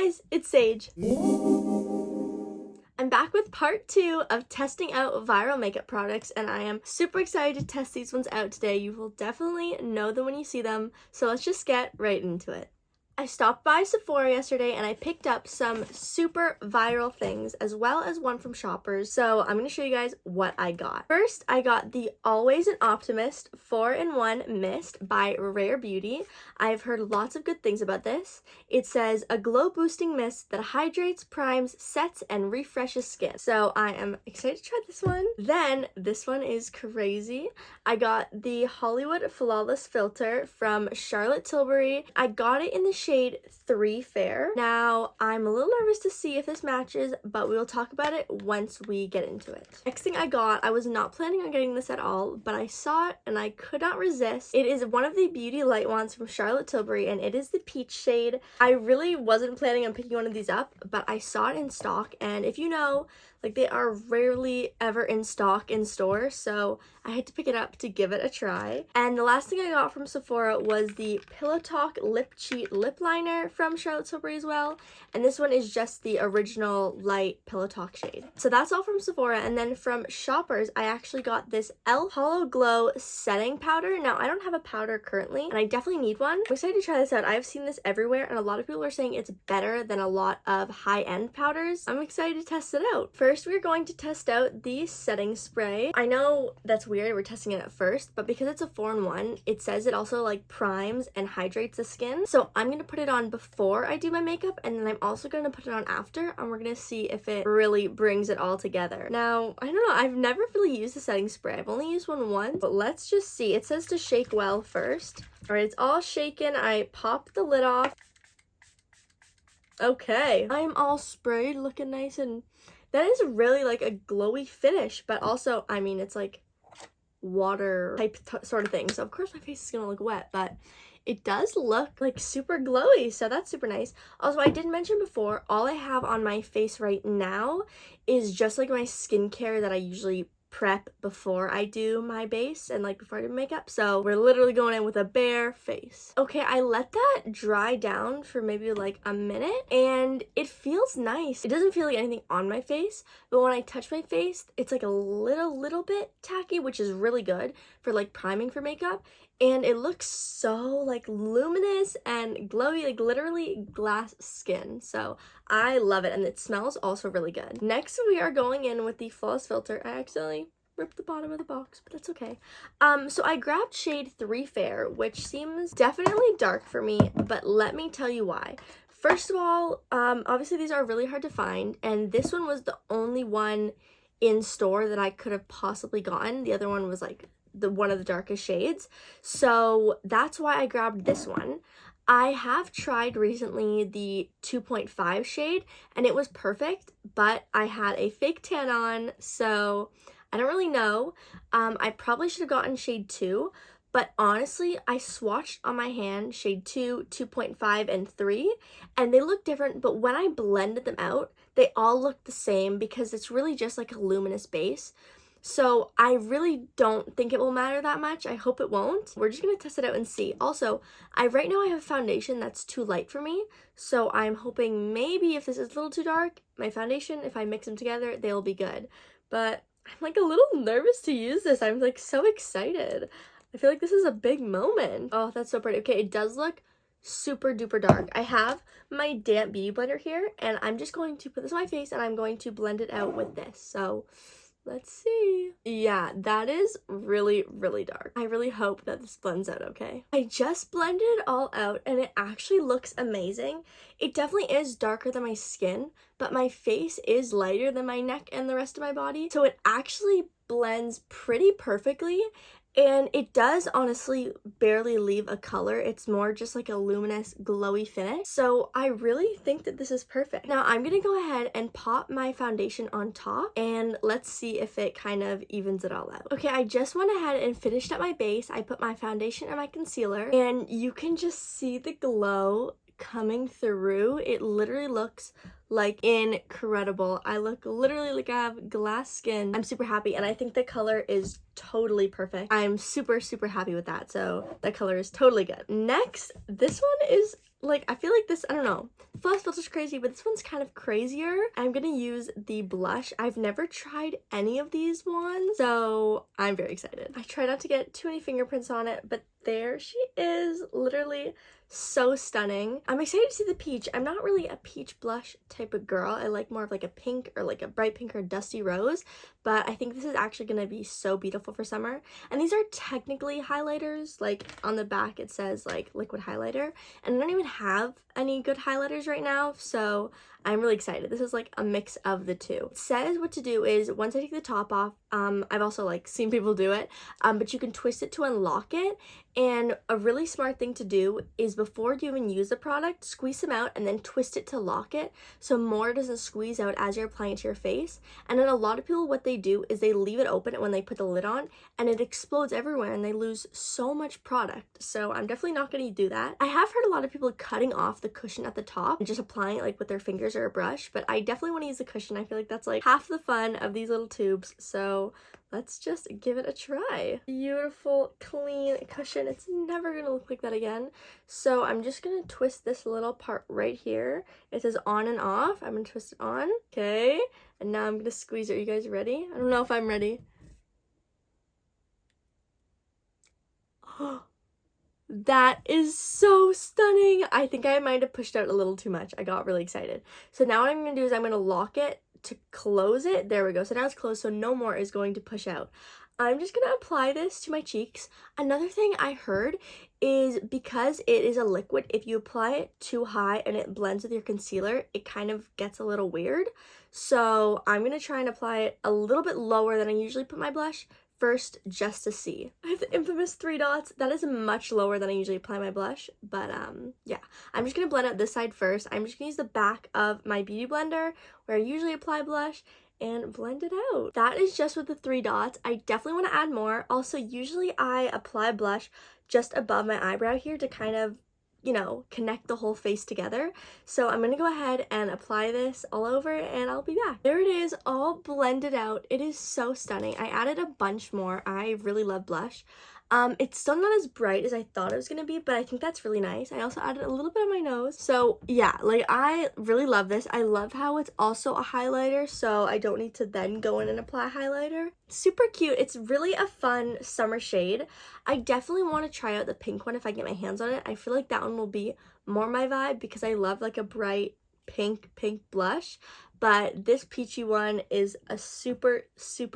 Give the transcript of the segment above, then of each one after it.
guys, it's Sage. I'm back with part 2 of testing out viral makeup products, and I am super excited to test these ones out today. You will definitely know them when you see them, so let's just get right into it. I stopped by Sephora yesterday and I picked up some super viral things as well as one from Shoppers. So I'm going to show you guys what I got. First, I got the Always an Optimist 4-in-1 Mist by Rare Beauty. I've heard lots of good things about this. It says a glow boosting mist that hydrates, primes, sets, and refreshes skin. So I am excited to try this one. Then this one is crazy. I got the Hollywood Flawless Filter from Charlotte Tilbury. I got it in the shade 3 Fair. Now, I'm a little nervous to see if this matches, but we will talk about it once we get into it. Next thing I got, I was not planning on getting this at all, but I saw it and I could not resist. It is one of the Beauty Light wands from Charlotte Tilbury, and it is the peach shade. I really wasn't planning on picking one of these up, but I saw it in stock, and if you know, like, they are rarely ever in stock in stores, so I had to pick it up to give it a try. And the last thing I got from Sephora was the Pillow Talk Lip Cheat Lip Liner from Charlotte Tilbury as well, and this one is just the original light Pillow Talk shade. So that's all from Sephora, and then from Shoppers, I actually got this e.l.f. Hollow Glow Setting Powder. Now, I don't have a powder currently, and I definitely need one. I'm excited to try this out. I've seen this everywhere, and a lot of people are saying it's better than a lot of high-end powders. I'm excited to test it out. First, we're going to test out the setting spray. I know that's weird, we're testing it at first, but because it's a 4-in-1, it says it also like primes and hydrates the skin. So I'm going to put it on before I do my makeup, and then I'm also going to put it on after, and we're going to see if it really brings it all together. Now, I don't know, I've never really used a setting spray. I've only used one once, but let's just see. It says to shake well first. All right, it's all shaken. I popped the lid off. Okay, I'm all sprayed, looking nice, and that is really like a glowy finish, but also, I mean, it's like water type sort of thing. So of course my face is gonna look wet, but it does look like super glowy, so that's super nice. Also, I did mention before, all I have on my face right now is just like my skincare that I usually prep before I do my base and like before I do makeup, so we're literally going in with a bare face. Okay, I let that dry down for maybe like a minute, and it feels nice. It doesn't feel like anything on my face, but when I touch my face, it's like a little bit tacky, which is really good for like priming for makeup, and it looks so like luminous and glowy, like literally glass skin. So I love it, and it smells also really good. Next, we are going in with the Flawless Filter. I accidentally ripped the bottom of the box, but that's okay. So I grabbed shade 3 Fair, which seems definitely dark for me, but let me tell you why. First of all, obviously these are really hard to find, and this one was the only one in store that I could have possibly gotten. The other one was like one of the darkest shades, so that's why I grabbed this one. I have tried recently the 2.5 shade, and it was perfect, but I had a fake tan on, so I don't really know. I probably should have gotten shade 2, but honestly, I swatched on my hand shade 2, 2.5, and 3, and they look different, but when I blended them out, they all look the same because it's really just like a luminous base. So I really don't think it will matter that much. I hope it won't. We're just gonna test it out and see. Also, right now I have a foundation that's too light for me, so I'm hoping maybe if this is a little too dark, my foundation, if I mix them together, they'll be good. But I'm like a little nervous to use this. I'm like so excited. I feel like this is a big moment. Oh, that's so pretty. Okay, it does look super duper dark. I have my damp beauty blender here, and I'm just going to put this on my face, and I'm going to blend it out with this. So let's see. Yeah, that is really, really dark. I really hope that this blends out okay. I just blended it all out, and it actually looks amazing. It definitely is darker than my skin, but my face is lighter than my neck and the rest of my body, so it actually blends pretty perfectly. And it does honestly barely leave a color. It's more just like a luminous, glowy finish. So I really think that this is perfect. Now I'm gonna go ahead and pop my foundation on top, and let's see if it kind of evens it all out. Okay, I just went ahead and finished up my base. I put my foundation and my concealer, and you can just see the glow coming through. It literally looks like incredible. I look literally like I have glass skin. I'm super happy, and I think the color is totally perfect. I'm super happy with that, so that color is totally good. Next, this one is like, I feel like this, I don't know, Floss Filter's crazy, but this one's kind of crazier. I'm gonna use the blush. I've never tried any of these ones, so I'm very excited. I try not to get too many fingerprints on it, but there she is, literally so stunning. I'm excited to see the peach. I'm not really a peach blush type of girl. I like more of like a pink or like a bright pink or dusty rose, but I think this is actually gonna be so beautiful for summer. And these are technically highlighters. Like on the back it says like liquid highlighter, and I don't even have any good highlighters right now, so I'm really excited. This is like a mix of the two. It says what to do is once I take the top off, I've also like seen people do it, but you can twist it to unlock it. And a really smart thing to do is before you even use the product, squeeze them out and then twist it to lock it so more doesn't squeeze out as you're applying it to your face. And then a lot of people, what they do is they leave it open when they put the lid on and it explodes everywhere and they lose so much product. So I'm definitely not going to do that. I have heard a lot of people cutting off the cushion at the top and just applying it like with their fingers or a brush, but I definitely want to use the cushion. I feel like that's like half the fun of these little tubes. So let's just give it a try. Beautiful, clean cushion. It's never gonna look like that again. So I'm just gonna twist this little part right here. It says on and off. I'm gonna twist it on. Okay. And now I'm gonna squeeze it. Are you guys ready? I don't know if I'm ready. That is so stunning. I think I might have pushed out a little too much. I got really excited. So now what I'm gonna do is I'm gonna lock it to close it. There we go. So now it's closed, so no more is going to push out. I'm just gonna apply this to my cheeks. Another thing I heard is because it is a liquid, if you apply it too high and it blends with your concealer, it kind of gets a little weird. So I'm gonna try and apply it a little bit lower than I usually put my blush first, just to see. I have the infamous 3 dots. That is much lower than I usually apply my blush, but yeah. I'm just gonna blend out this side first. I'm just gonna use the back of my beauty blender where I usually apply blush and blend it out. That is just with the 3 dots. I definitely want to add more. Also, usually I apply blush just above my eyebrow here to kind of, you know, connect the whole face together. So I'm gonna go ahead and apply this all over and I'll be back. There it is, all blended out. It is so stunning. I added a bunch more. I really love blush. It's still not as bright as I thought it was gonna be, but I think that's really nice. I also added a little bit on my nose. So yeah, like I really love this. I love how it's also a highlighter, so I don't need to then go in and apply highlighter. Super cute. It's really a fun summer shade. I definitely want to try out the pink one if I get my hands on it. I feel like that one will be more my vibe because I love like a bright pink blush, but this peachy one is a super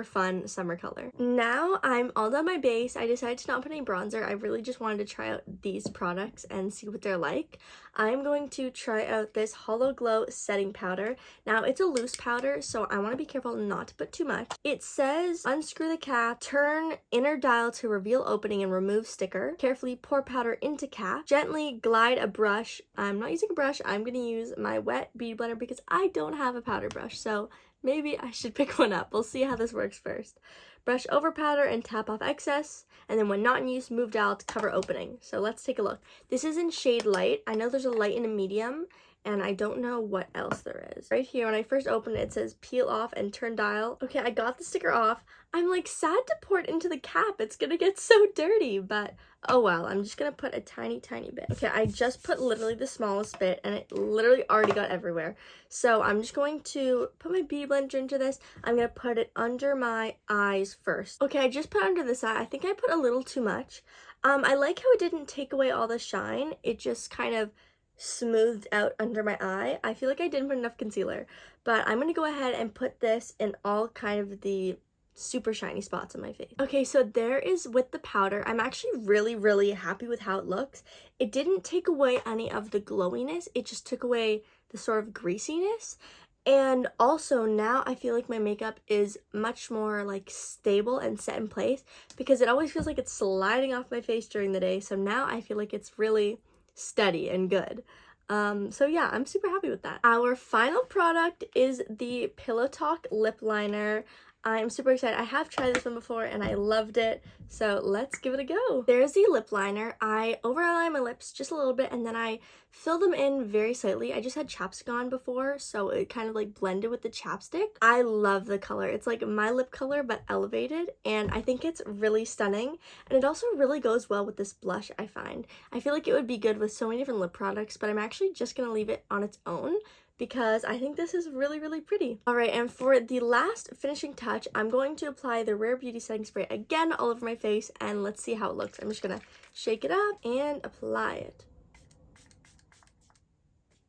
fun summer color. Now I'm all done my base. I decided to not put any bronzer. I really just wanted to try out these products and see what they're like. I'm going to try out this Holo Glow setting powder. Now it's a loose powder, so I want to be careful not to put too much. It says unscrew the cap, turn inner dial to reveal opening and remove sticker, carefully pour powder into cap, gently glide a brush. I'm not using a brush. I'm going to use my wet beauty blender because I don't have a powder brush, so maybe I should pick one up. We'll see how this works first. Brush over powder and tap off excess, and then when not in use, move dial to cover opening. So let's take a look. This is in shade light. I know there's a light and a medium, and I don't know what else there is. Right here, when I first opened it, it says peel off and turn dial. Okay, I got the sticker off. I'm like sad to pour it into the cap. It's gonna get so dirty, but oh well. I'm just gonna put a tiny bit. Okay, I just put literally the smallest bit and it literally already got everywhere. So I'm just going to put my beauty blender into this. I'm gonna put it under my eyes first. Okay, I just put under this eye. I think I put a little too much. I like how it didn't take away all the shine. It just kind of smoothed out under my eye. I feel like I didn't put enough concealer, but I'm gonna go ahead and put this in all kind of the super shiny spots on my face. Okay, so there is with the powder. I'm actually really happy with how it looks. It didn't take away any of the glowiness. It just took away the sort of greasiness. And also now I feel like my makeup is much more like stable and set in place because it always feels like it's sliding off my face during the day. So now I feel like it's really steady and good. So yeah, I'm super happy with that. Our final product is the Pillow Talk lip liner. I'm super excited. I have tried this one before and I loved it, so let's give it a go. There's the lip liner. I overline my lips just a little bit and then I fill them in very slightly. I just had chapstick on before, so it kind of like blended with the chapstick. I love the color. It's like my lip color but elevated, and I think it's really stunning, and it also really goes well with this blush, I find. I feel like it would be good with so many different lip products, but I'm actually just gonna leave it on its own because I think this is really, really pretty. Alright, and for the last finishing touch, I'm going to apply the Rare Beauty setting spray again all over my face, and let's see how it looks. I'm just gonna shake it up and apply it.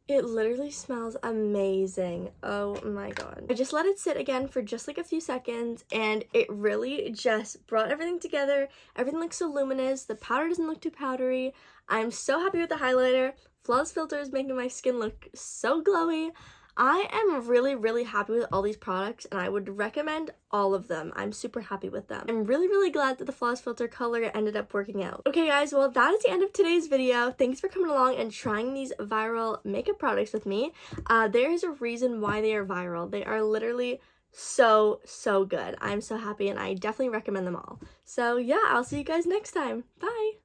It literally smells amazing. Oh my god. I just let it sit again for just like a few seconds, and it really just brought everything together. Everything looks so luminous. The powder doesn't look too powdery. I'm so happy with the highlighter. Flawless Filter is making my skin look so glowy. I am really, really happy with all these products, and I would recommend all of them. I'm super happy with them. I'm really, really glad that the Flawless Filter color ended up working out. Okay guys, well that is the end of today's video. Thanks for coming along and trying these viral makeup products with me. There is a reason why they are viral. They are literally so good. I'm so happy and I definitely recommend them all. So yeah, I'll see you guys next time. Bye!